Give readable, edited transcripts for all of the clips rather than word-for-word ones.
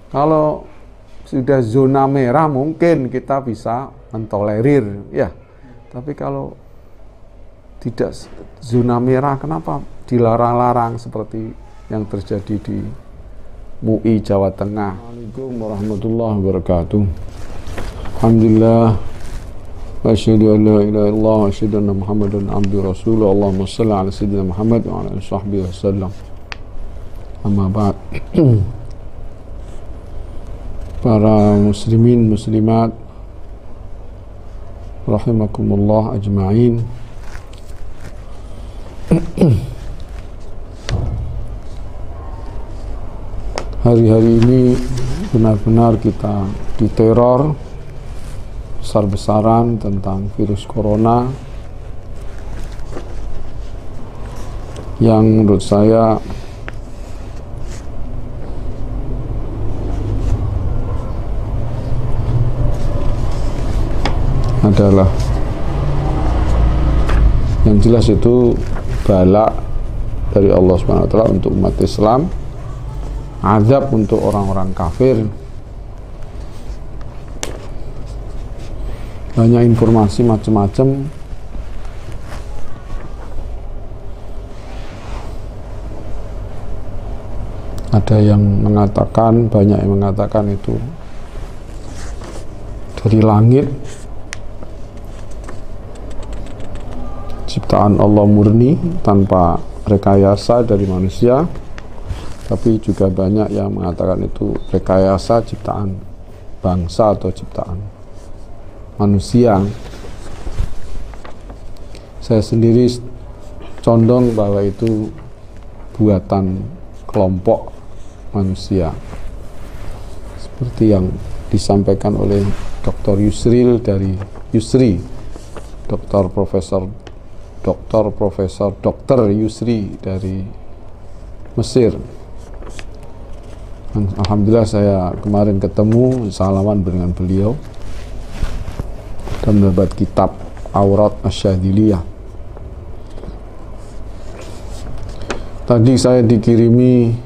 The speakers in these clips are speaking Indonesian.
Kalau sudah zona merah mungkin kita bisa mentolerir ya. Tapi kalau tidak zona merah, kenapa dilarang-larang seperti yang terjadi di MUI Jawa Tengah? Assalamualaikum warahmatullahi wabarakatuh. Alhamdulillah wa asyhadu an la ilaha illallah wa asyhadu anna Muhammadan abduhu rasulullah. Allahumma shalli ala sayyidina Muhammad wa ala alihi washabbihi wasallam. Amma ba'd. Para muslimin muslimat rahimakumullah ajma'in. Hari-hari ini benar-benar kita diteror besar-besaran tentang virus corona yang menurut saya adalah yang jelas itu bala dari Allah Subhanahu wa taala untuk umat Islam, azab untuk orang-orang kafir. Banyak informasi macam-macam. Ada yang mengatakan, banyak yang mengatakan itu dari langit, ciptaan Allah murni tanpa rekayasa dari manusia. Tapi juga banyak yang mengatakan itu rekayasa ciptaan bangsa atau ciptaan manusia. Saya sendiri condong bahwa itu buatan kelompok manusia, seperti yang disampaikan oleh Dr. Yusri Dr. Yusri dari Mesir. Alhamdulillah saya kemarin ketemu, salaman dengan beliau dan mendapat kitab Aurat Asyadiliyah. Tadi saya dikirimi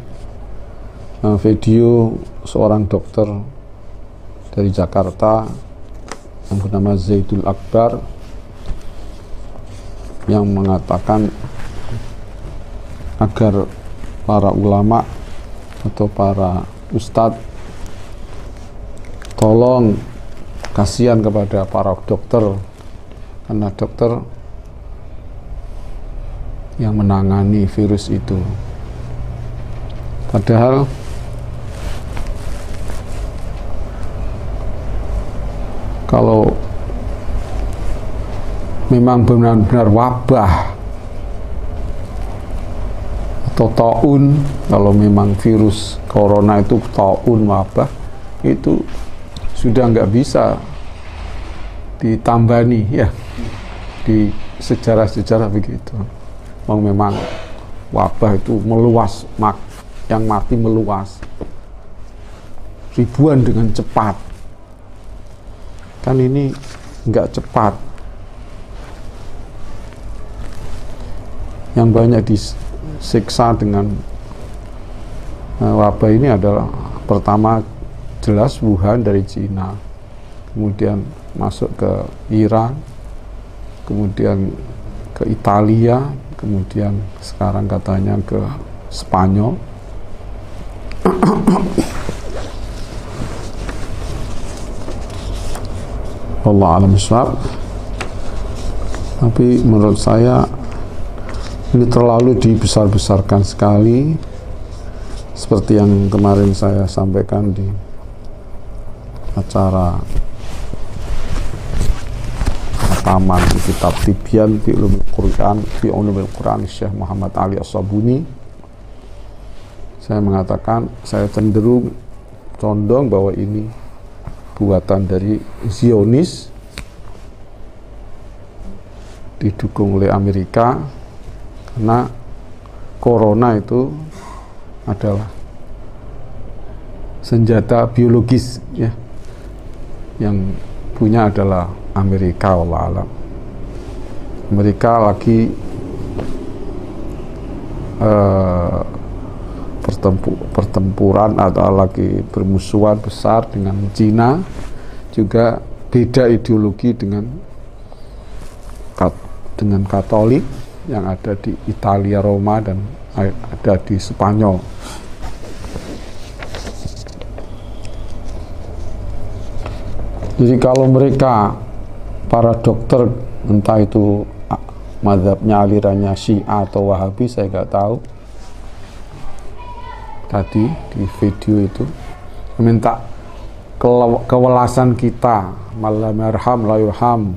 video seorang dokter dari Jakarta yang bernama Zaidul Akbar, yang mengatakan agar para ulama atau para ustadz tolong kasihan kepada para dokter, karena dokter yang menangani virus itu. Padahal kalau memang benar-benar wabah atau taun, kalau memang virus corona itu taun wabah, itu sudah nggak bisa ditambani ya di sejarah-sejarah begitu. Memang wabah itu meluas, yang mati meluas ribuan dengan cepat. Kan ini nggak cepat. Yang banyak disiksa dengan wabah ini adalah pertama jelas Wuhan dari Cina, kemudian masuk ke Iran, kemudian ke Italia, kemudian sekarang katanya ke Spanyol. Allah alam shawab. Tapi menurut saya ini terlalu dibesar-besarkan sekali, seperti yang kemarin saya sampaikan di acara khataman kitab Tibyan fi Ulumil Quran Syekh Muhammad Ali As-Sabuni. Saya mengatakan, saya cenderung condong bahwa ini buatan dari Zionis, didukung oleh Amerika, karena corona itu adalah senjata biologis ya, yang punya adalah Amerika. Wallahu alam. Amerika lagi pertempuran atau lagi bermusuhan besar dengan Cina, juga beda ideologi dengan Katolik yang ada di Italia, Roma, dan ada di Spanyol. Jadi kalau mereka, para dokter, entah itu mazhabnya alirannya Syiah atau Wahabi, saya nggak tahu, tadi di video itu meminta kewelasan kita, malam yarham la yurham,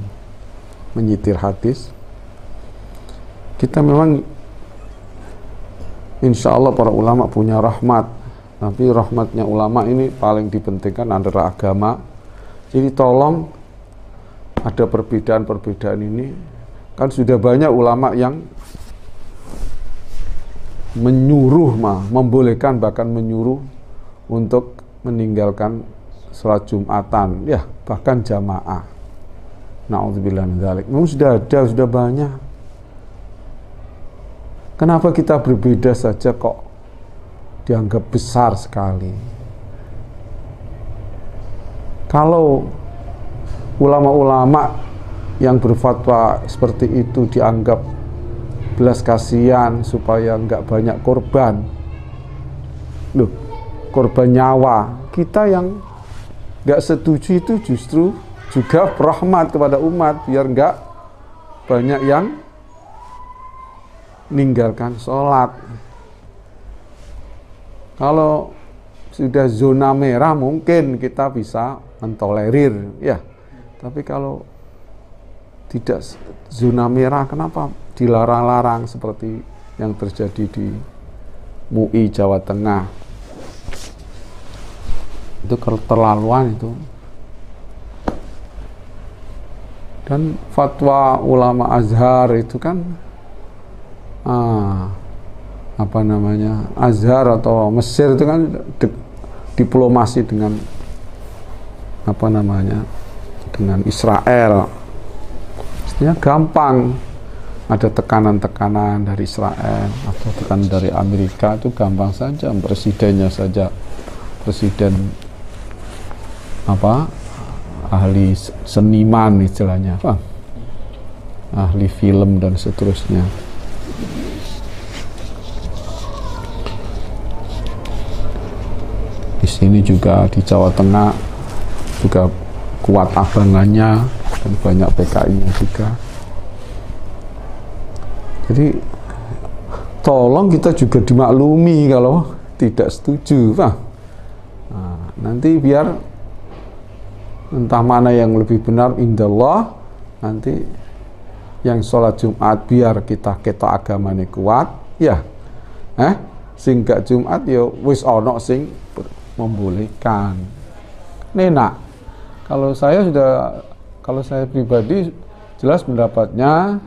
menyitir hadis. Kita memang insya Allah para ulama punya rahmat, tapi rahmatnya ulama ini paling dipentingkan antara agama. Jadi tolong, ada perbedaan-perbedaan ini, kan sudah banyak ulama yang menyuruh, membolehkan, bahkan menyuruh untuk meninggalkan sholat Jumatan, ya bahkan jamaah. Na'udzubillah min dzalik. Memang sudah ada, sudah banyak. Kenapa kita berbeda saja kok dianggap besar sekali? Kalau ulama-ulama yang berfatwa seperti itu dianggap belas kasihan supaya nggak banyak korban, loh, korban nyawa, kita yang nggak setuju itu justru juga rahmat kepada umat, biar nggak banyak yang meninggalkan sholat. Kalau sudah zona merah mungkin kita bisa mentolerir, ya. Tapi kalau tidak zona merah, kenapa dilarang-larang seperti yang terjadi di MUI Jawa Tengah? Itu keterlaluan itu. Dan fatwa ulama Azhar itu kan apa namanya, Azhar atau Mesir itu kan diplomasi dengan apa namanya, dengan Israel. Mestinya gampang, ada tekanan-tekanan dari Israel atau tekanan dari Amerika, itu gampang saja, presidennya saja, presiden apa, ahli seniman istilahnya, apa, ahli film dan seterusnya. Di sini juga di Jawa Tengah juga kuat abangannya dan banyak PKI-nya juga. Jadi tolong kita juga dimaklumi kalau tidak setuju, Pak. Nah, nanti biar entah mana yang lebih benar indallah, nanti yang sholat Jumat biar kita agamanya kuat, ya. Sing gak Jumat ya wis ono sing membolehkan. Nenak, kalau saya pribadi jelas pendapatnya,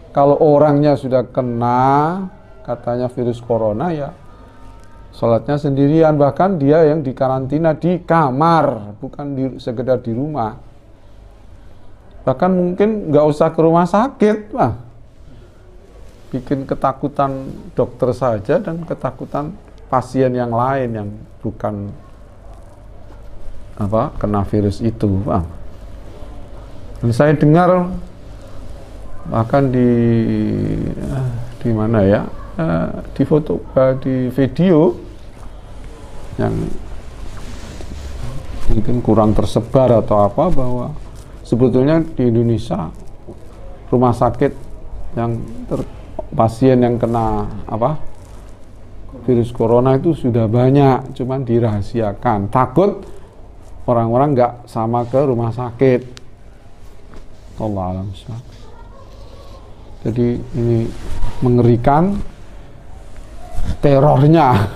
kalau orangnya sudah kena katanya virus corona, ya sholatnya sendirian, bahkan dia yang dikarantina di kamar, bukan sekedar di rumah. Bahkan mungkin nggak usah ke rumah sakit, bikin ketakutan dokter saja dan ketakutan pasien yang lain yang bukan kena virus itu, Pak. Dan saya dengar bahkan di mana ya, di foto, di video yang mungkin kurang tersebar atau apa, bahwa sebetulnya di Indonesia rumah sakit yang pasien yang kena virus corona itu sudah banyak, cuman dirahasiakan, takut orang-orang nggak sama ke rumah sakit. Allah alam. Jadi ini mengerikan terornya.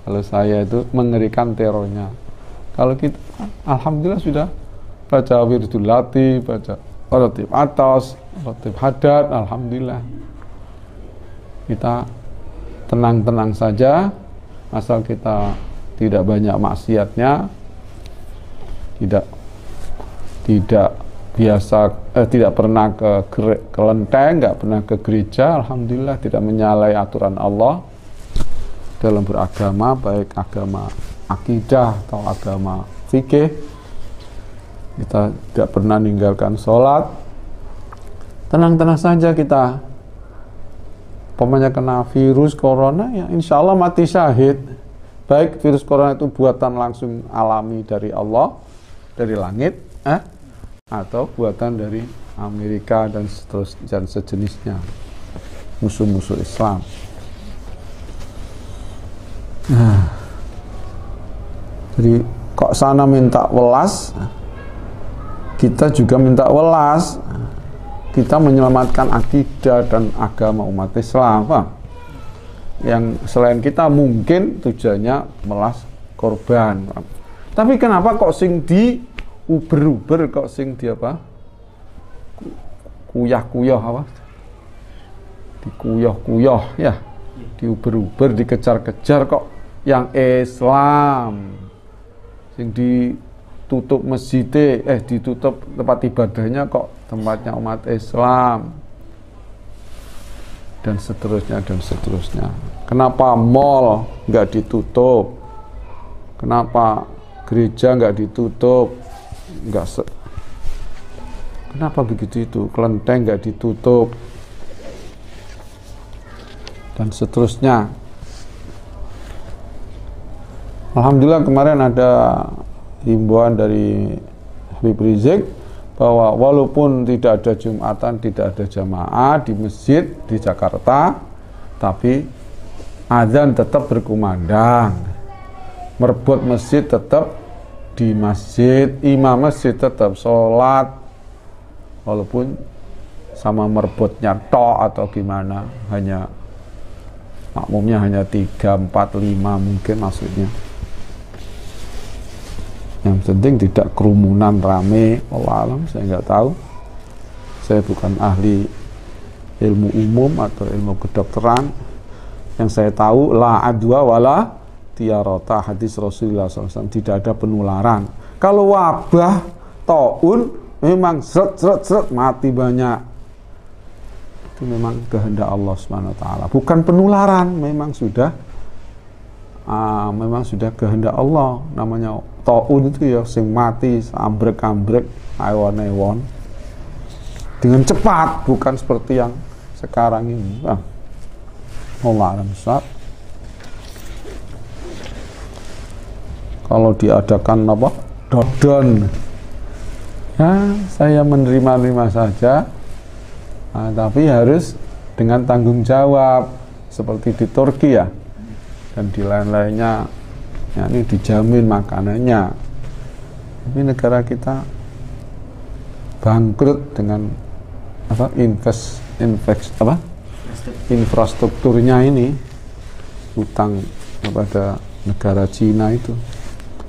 Kalau saya itu mengerikan terornya. Kalau kita alhamdulillah sudah baca wirdul latih, baca ratib atas, ratib hadat, alhamdulillah kita tenang-tenang saja, asal kita tidak banyak maksiatnya, tidak biasa, tidak pernah ke kelenteng, nggak pernah ke gereja, alhamdulillah tidak menyalahi aturan Allah. dalam beragama, baik agama akidah atau agama fikih. Kita tidak pernah meninggalkan sholat. Tenang-tenang saja kita. Pokoknya kena virus corona, ya insya Allah mati syahid. Baik virus corona itu buatan langsung alami dari Allah, dari langit, atau buatan dari Amerika dan sejenisnya, musuh-musuh Islam. Nah, jadi kok sana minta welas, kita juga minta welas. Kita menyelamatkan akidah dan agama umat Islam, Pak. Yang selain kita mungkin tujuannya melas korban, Pak. Tapi kenapa kok sing di uber-uber, kok sing di apa? Kuyah-kuyah apa? Dikuyah-kuyah ya. Diuber-uber, dikejar-kejar kok yang Islam. Sing ditutup masjidnya, ditutup tempat ibadahnya kok tempatnya umat Islam, dan seterusnya dan seterusnya. Kenapa mall nggak ditutup? Kenapa gereja nggak ditutup? Kenapa begitu itu? Kelenteng nggak ditutup, dan seterusnya. Alhamdulillah kemarin ada himbauan dari Habib Rizik bahwa walaupun tidak ada Jumatan, tidak ada jamaah di masjid di Jakarta, tapi azan tetap berkumandang, merbot masjid tetap di masjid, imam masjid tetap sholat, walaupun sama merbotnya tok atau gimana, hanya makmumnya hanya 3, 4, 5 mungkin maksudnya. Yang penting tidak kerumunan rame. Allah alam, saya nggak tahu. Saya bukan ahli ilmu umum atau ilmu kedokteran. Yang saya tahu la adwa wala tiarota, hadis Rasulullah SAW, tidak ada penularan. Kalau wabah taun memang seret mati banyak. Itu memang kehendak Allah SWT. Bukan penularan, memang sudah kehendak Allah. Namanya taun itu ya sing mati ambrek-ambrek awan-awan dengan cepat, bukan seperti yang sekarang ini. Allah alam shawab. Kalau diadakan apa? Dodon, ya saya menerima saja, tapi harus dengan tanggung jawab seperti di Turki ya, dan di lain-lainnya. Ya, ini dijamin makanannya. Tapi negara kita bangkrut dengan apa? Infrastrukturnya ini, utang kepada negara Cina itu.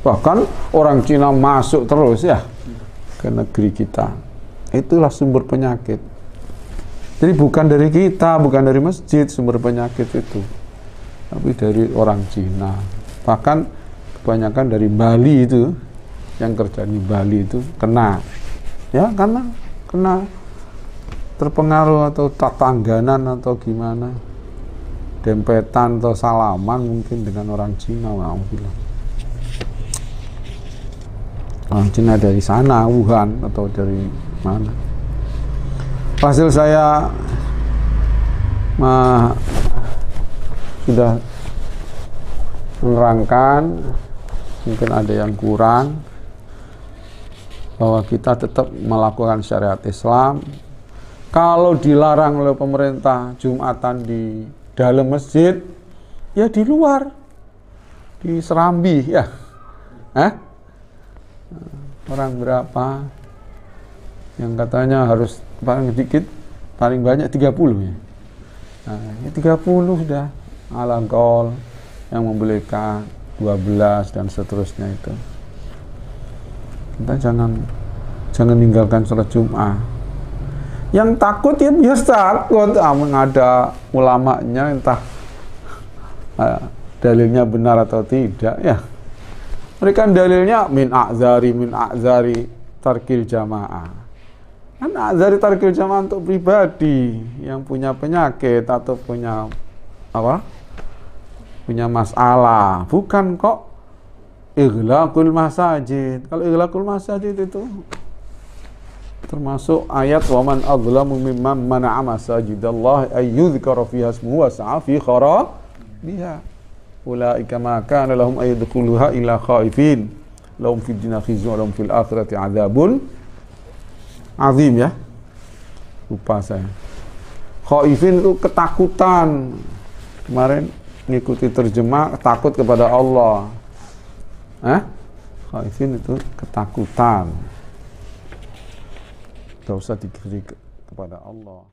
Bahkan orang Cina masuk terus ya ke negeri kita. Itulah sumber penyakit. Jadi bukan dari kita, bukan dari masjid sumber penyakit itu, tapi dari orang Cina. Bahkan kebanyakan dari Bali itu, yang kerja di Bali itu kena, ya karena kena terpengaruh atau tatangganan atau gimana, dempetan atau salaman mungkin dengan orang Cina. Orang Cina dari sana, Wuhan atau dari mana. Hasil saya sudah menerangkan, mungkin ada yang kurang, bahwa kita tetap melakukan syariat Islam. Kalau dilarang oleh pemerintah Jumatan di dalam masjid, ya di luar, di Serambi ya. Orang berapa yang katanya harus paling sedikit, paling banyak 30 ya. Nah, ini 30 sudah alangkol, yang membolehkan 12 dan seterusnya itu. Kita jangan ninggalkan sholat Jum'ah. Yang takut ya biasa takut, ada ulamanya entah dalilnya benar atau tidak ya. Mereka dalilnya min a'zari tarkil jamaah. Kan a'zari tarkil jamaah untuk pribadi yang punya penyakit atau punya apa? punya masalah, bukan kok ighlaqul masajid. Kalau ighlaqul masajid itu termasuk ayat waman adzlamu mimman mana'a masajidallah ay yudhkara fiha ismuhu wa sa'a fi kharabiha ulaika ma kana lahum ay yadkhuluha illa khaifin lahum fid dunya khizyun wa lahum fil akhirati adzabun azim. Ya, lupa saya. Khaifin itu ketakutan. Kemarin ngikuti terjemah takut kepada Allah. Khaifin itu ketakutan. Tidak usah dikiri kepada Allah.